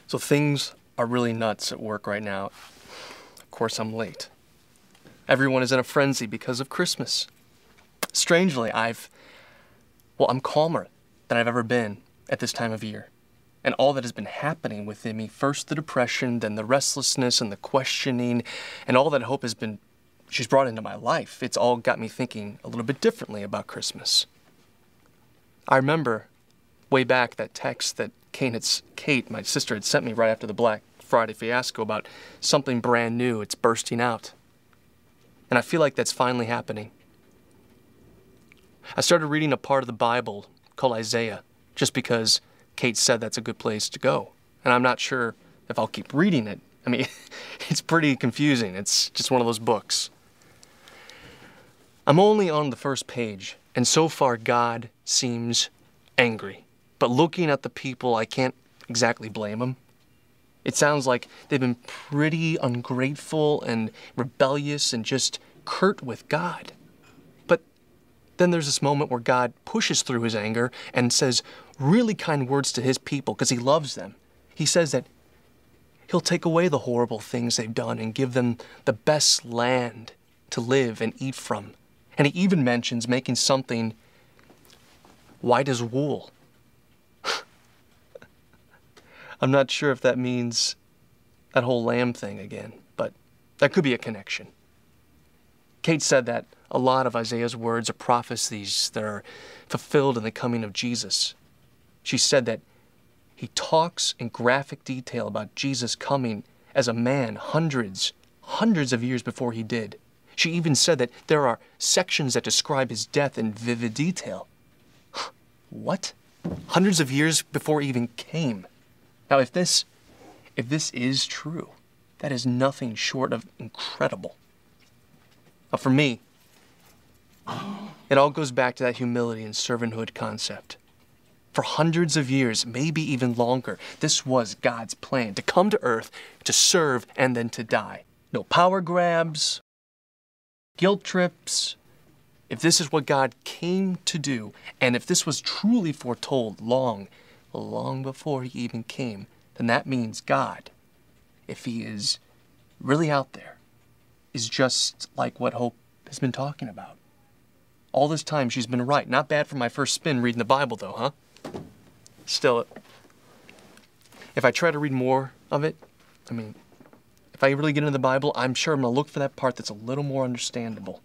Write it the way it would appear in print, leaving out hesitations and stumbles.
So things are really nuts at work right now. Of course, I'm late. Everyone is in a frenzy because of Christmas. Strangely, I'm calmer than I've ever been at this time of year. And all that has been happening within me, first the depression, then the restlessness and the questioning, and all that hope she's brought into my life. It's all got me thinking a little bit differently about Christmas. I remember way back that text that Kate, my sister, had sent me right after the Black Friday fiasco about something brand new. It's bursting out. And I feel like that's finally happening. I started reading a part of the Bible called Isaiah just because Kate said that's a good place to go. And I'm not sure if I'll keep reading it. I mean, it's pretty confusing. It's just one of those books. I'm only on the first page, and so far God seems angry. But looking at the people, I can't exactly blame them. It sounds like they've been pretty ungrateful and rebellious and just curt with God. But then there's this moment where God pushes through his anger and says really kind words to his people because he loves them. He says that he'll take away the horrible things they've done and give them the best land to live and eat from. And he even mentions making something white as wool. I'm not sure if that means that whole lamb thing again, but that could be a connection. Kate said that a lot of Isaiah's words are prophecies that are fulfilled in the coming of Jesus. She said that he talks in graphic detail about Jesus coming as a man hundreds of years before he did. She even said that there are sections that describe his death in vivid detail. What? Hundreds of years before he even came. Now, if this is true, that is nothing short of incredible. But for me, it all goes back to that humility and servanthood concept. For hundreds of years, maybe even longer, this was God's plan, to come to earth, to serve, and then to die. No power grabs, guilt trips. If this is what God came to do, and if this was truly foretold long before he even came, then that means God, if he is really out there, is just like what Hope has been talking about. All this time she's been right. Not bad for my first spin reading the Bible though, huh? Still, if I try to read more of it, if I really get into the Bible, I'm sure I'm going to look for that part that's a little more understandable.